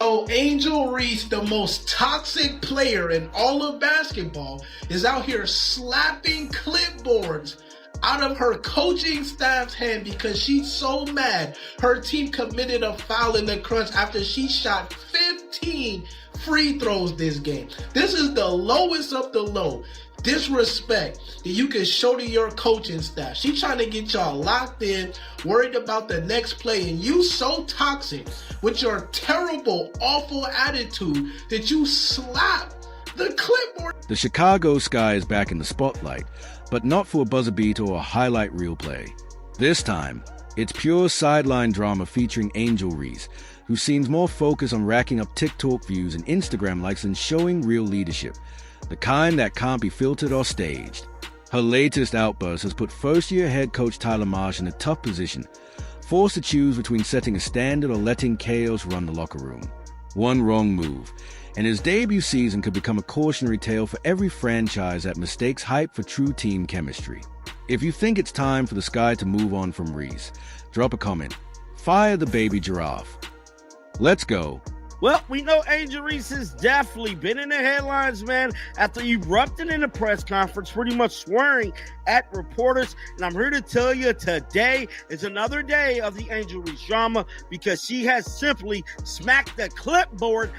So Angel Reese, the most toxic player in all of basketball, is out here slapping clipboards out of her coaching staff's hand because she's so mad her team committed a foul in the crunch after she shot 15 free throws this game. This is the lowest of the low disrespect that you can show to your coaching staff. She's trying to get y'all locked in, worried about the next play, and you so toxic with your terrible, awful attitude that you slap the clipboard. The Chicago Sky is back in the spotlight, but not for a buzzer beat or a highlight reel play. This time, it's pure sideline drama featuring Angel Reese, who seems more focused on racking up TikTok views and Instagram likes than showing real leadership, the kind that can't be filtered or staged. Her latest outburst has put first-year head coach Tyler Marsh in a tough position, forced to choose between setting a standard or letting chaos run the locker room. One wrong move, and his debut season could become a cautionary tale for every franchise that mistakes hype for true team chemistry. If you think it's time for the Sky to move on from Reese, drop a comment. Fire the baby giraffe. Let's go. Well, we know Angel Reese has definitely been in the headlines, man, after erupting in a press conference, pretty much swearing at reporters. And I'm here to tell you today is another day of the Angel Reese drama because she has simply smacked the clipboard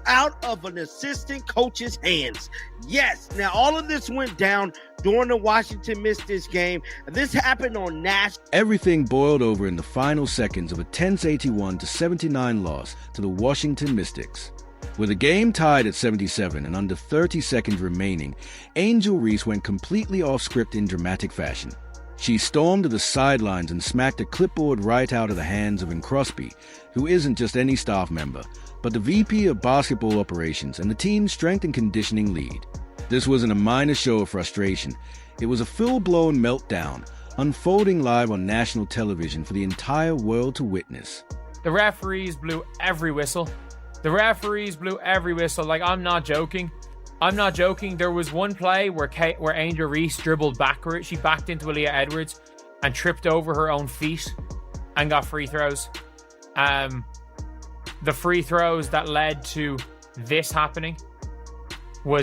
out of an assistant coach's hands. Yes, now all of this went down during the Washington Mystics game. This happened on national. Everything boiled over in the final seconds of a tense 81-79 loss to the Washington Mystics. With the game tied at 77 and under 30 seconds remaining, Angel Reese went completely off script in dramatic fashion. She stormed to the sidelines and smacked a clipboard right out of the hands of Crosby, who isn't just any staff member, but the VP of basketball operations and the team's strength and conditioning lead. This wasn't a minor show of frustration. It was a full-blown meltdown, unfolding live on national television for the entire world to witness. The referees blew every whistle. Like, I'm not joking. There was one play where Angel Reese dribbled backwards. She backed into Aaliyah Edwards and tripped over her own feet and got free throws. The free throws that led to this happening were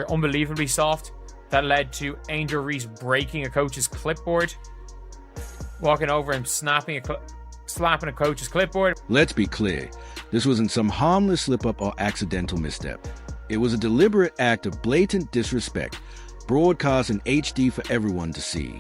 unbelievably soft. That led to Angel Reese breaking a coach's clipboard, walking over and slapping a coach's clipboard. Let's be clear, this wasn't some harmless slip-up or accidental misstep. It was a deliberate act of blatant disrespect, broadcast in HD for everyone to see.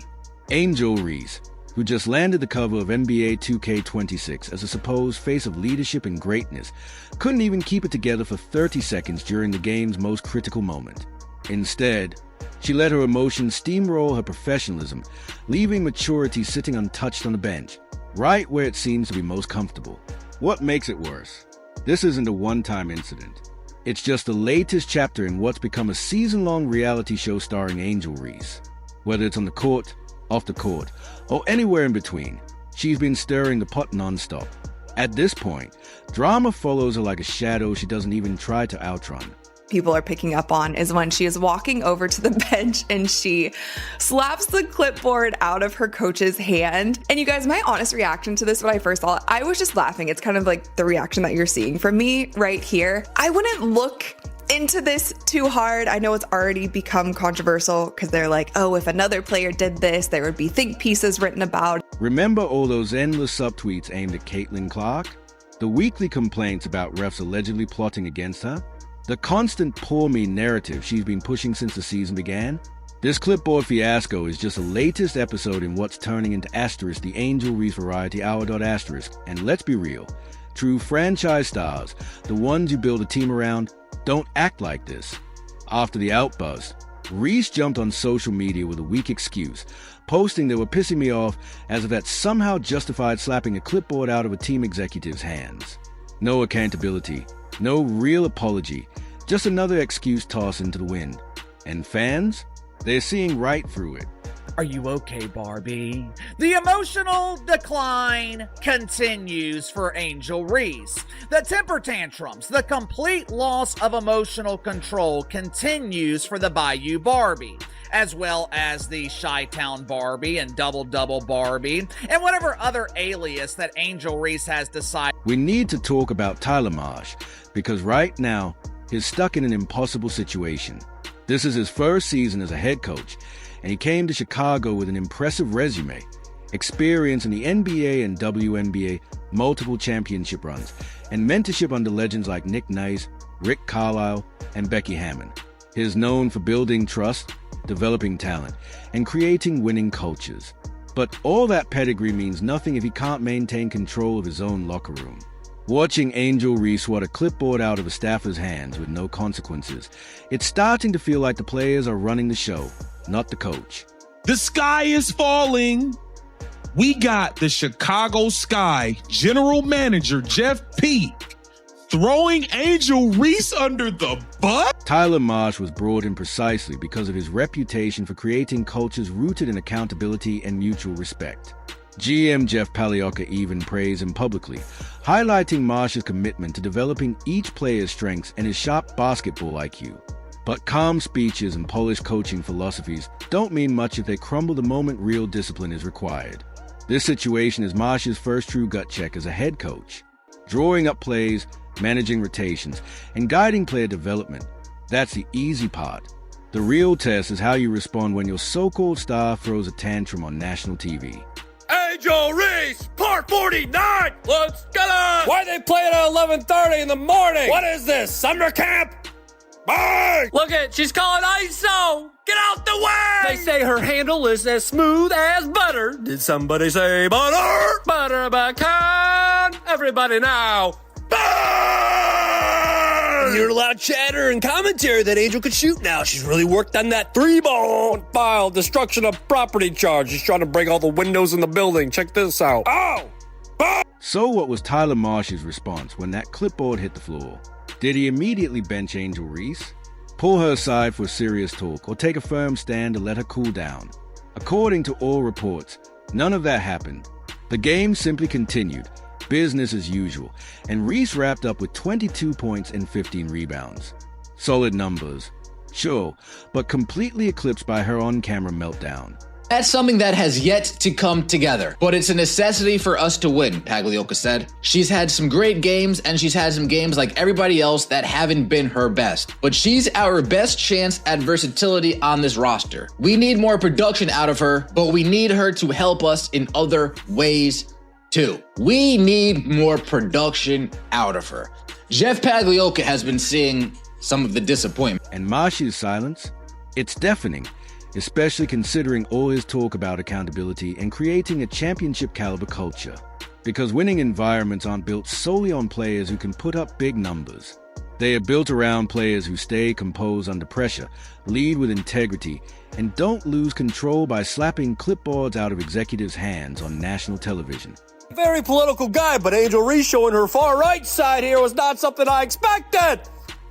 Angel Reese, who just landed the cover of NBA 2K26 as a supposed face of leadership and greatness, couldn't even keep it together for 30 seconds during the game's most critical moment. Instead, she let her emotions steamroll her professionalism, leaving maturity sitting untouched on the bench, right where it seems to be most comfortable. What makes it worse? This isn't a one-time incident. It's just the latest chapter in what's become a season-long reality show starring Angel Reese. Whether it's on the court, off the court, or anywhere in between, she's been stirring the pot non-stop. At this point, drama follows her like a shadow she doesn't even try to outrun. People are picking up on is when she is walking over to the bench and she slaps the clipboard out of her coach's hand. And you guys, my honest reaction to this when I first saw it, I was just laughing. It's kind of like the reaction that you're seeing from me right here. I wouldn't look into this too hard. I know it's already become controversial because they're like, oh, if another player did this, there would be think pieces written about. Remember all those endless subtweets aimed at Caitlin Clark? The weekly complaints about refs allegedly plotting against her? The constant poor me narrative she's been pushing since the season began? This clipboard fiasco is just the latest episode in what's turning into Asterisk, the Angel Reese Variety Hour. Asterisk. And let's be real, true franchise stars, the ones you build a team around, don't act like this. After the outburst, Reese jumped on social media with a weak excuse, posting they were pissing me off as if that somehow justified slapping a clipboard out of a team executive's hands. No accountability, no real apology, just another excuse tossed into the wind. And fans? They're seeing right through it. Are you okay, Barbie? The emotional decline continues for Angel Reese. The temper tantrums, the complete loss of emotional control continues for the Bayou Barbie. as well as the Chi-Town Barbie and Double Double Barbie, and whatever other alias that Angel Reese has decided. We need to talk about Tyler Marsh, because right now, he's stuck in an impossible situation. This is his first season as a head coach, and he came to Chicago with an impressive resume, experience in the NBA and WNBA, multiple championship runs, and mentorship under legends like Nick Nurse, Rick Carlisle, and Becky Hammon. He is known for building trust, developing talent, and creating winning cultures. But all that pedigree means nothing if he can't maintain control of his own locker room. Watching Angel Reese swat a clipboard out of a staffer's hands with no consequences, it's starting to feel like the players are running the show, not the coach. The sky is falling. We got the Chicago Sky general manager, Jeff Peake, throwing Angel Reese under the bus? Tyler Marsh was brought in precisely because of his reputation for creating cultures rooted in accountability and mutual respect. GM Jeff Pagliocca even praised him publicly, highlighting Marsh's commitment to developing each player's strengths and his sharp basketball IQ. But calm speeches and polished coaching philosophies don't mean much if they crumble the moment real discipline is required. This situation is Marsh's first true gut check as a head coach. Drawing up plays, managing rotations, and guiding player development, that's the easy part. The real test is how you respond when your so-called star throws a tantrum on national TV. Angel Reese, part 49! Let's get it! Why are they playing at 11:30 in the morning? What is this, summer camp? Bang! Look at, she's calling ISO! Get out the way! They say her handle is as smooth as butter. Did somebody say butter? Butter pecan! Everybody now, bang! You're allowed chatter and commentary that Angel could shoot now. She's really worked on that 3-ball. File destruction of property charge. She's trying to break all the windows in the building. Check this out. Oh! So what was Tyler Marsh's response when that clipboard hit the floor? Did he immediately bench Angel Reese, pull her aside for serious talk, or take a firm stand to let her cool down? According to all reports, none of that happened. The game simply continued, business as usual, and Reese wrapped up with 22 points and 15 rebounds. Solid numbers, sure, but completely eclipsed by her on-camera meltdown. That's something that has yet to come together, but it's a necessity for us to win, Pagliocca said. She's had some great games, and she's had some games like everybody else that haven't been her best. But she's our best chance at versatility on this roster. We need more production out of her, but we need her to help us in other ways too. We need more production out of her. Jeff Pagliocca has been seeing some of the disappointment. And Marsh's silence? It's deafening, especially considering all his talk about accountability and creating a championship-caliber culture. Because winning environments aren't built solely on players who can put up big numbers. They are built around players who stay composed under pressure, lead with integrity, and don't lose control by slapping clipboards out of executives' hands on national television. Very political guy, but Angel Reese showing her far right side here was not something I expected.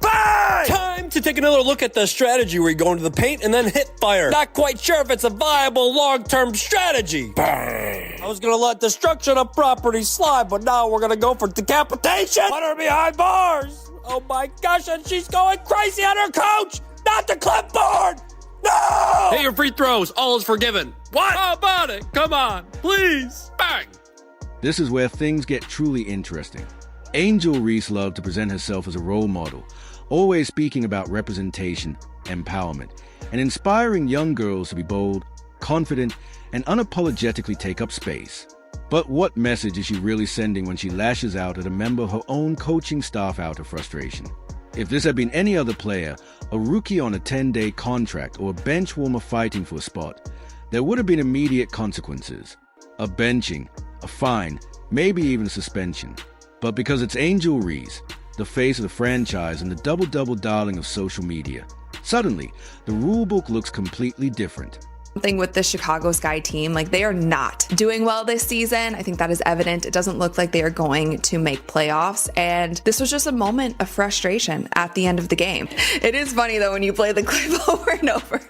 Bang! Time to take another look at the strategy where you go into the paint and then hit fire. Not quite sure if it's a viable long-term strategy. Bang! I was gonna let destruction of property slide, but now we're gonna go for decapitation. Put her behind bars. Oh my gosh, and she's going crazy on her coach. Not the clipboard. No! Hit your free throws. All is forgiven. What? How about it? Come on, please. Bang! This is where things get truly interesting. Angel Reese loved to present herself as a role model, always speaking about representation, empowerment, and inspiring young girls to be bold, confident, and unapologetically take up space. But what message is she really sending when she lashes out at a member of her own coaching staff out of frustration? If this had been any other player, a rookie on a 10-day contract or a bench warmer fighting for a spot, there would have been immediate consequences. A benching, a fine, maybe even suspension. But because it's Angel Reese, the face of the franchise and the double-double darling of social media, suddenly, the rulebook looks completely different. Thing with the Chicago Sky team, like they are not doing well this season. I think that is evident. It doesn't look like they are going to make playoffs. And this was just a moment of frustration at the end of the game. It is funny though when you play the clip over and over.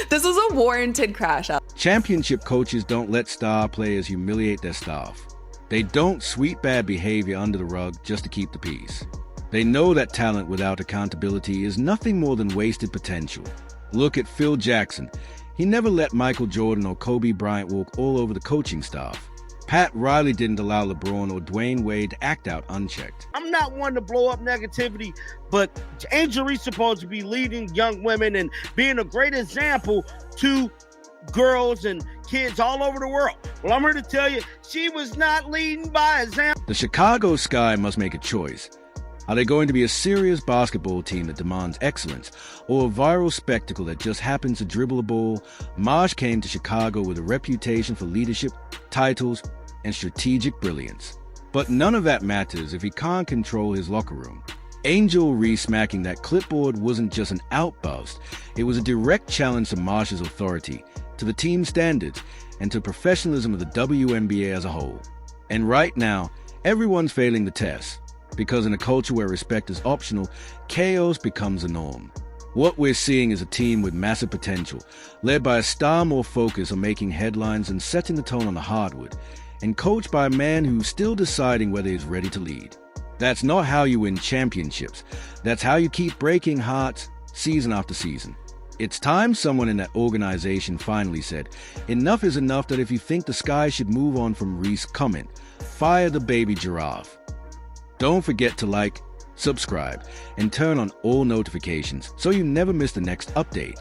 This was a warranted crash out. Championship coaches don't let star players humiliate their staff. They don't sweep bad behavior under the rug just to keep the peace. They know that talent without accountability is nothing more than wasted potential. Look at Phil Jackson. He never let Michael Jordan or Kobe Bryant walk all over the coaching staff. Pat Riley didn't allow LeBron or Dwayne Wade to act out unchecked. I'm not one to blow up negativity, but Angel Reese supposed to be leading young women and being a great example to girls and kids all over the world. Well, I'm here to tell you, she was not leading by example. The Chicago Sky must make a choice. Are they going to be a serious basketball team that demands excellence, or a viral spectacle that just happens to dribble a ball? Marsh came to Chicago with a reputation for leadership, titles, and strategic brilliance. But none of that matters if he can't control his locker room. Angel Reese smacking that clipboard wasn't just an outburst. It was a direct challenge to Marsh's authority, to the team standards, and to professionalism of the WNBA as a whole. And right now, everyone's failing the test. Because in a culture where respect is optional, chaos becomes a norm. What we're seeing is a team with massive potential, led by a star more focused on making headlines and setting the tone on the hardwood, and coached by a man who's still deciding whether he's ready to lead. That's not how you win championships. That's how you keep breaking hearts season after season. It's time someone in that organization finally said, enough is enough, that if you think the Sky should move on from Reese, comment, fire the baby giraffe. Don't forget to like, subscribe, and turn on all notifications so you never miss the next update.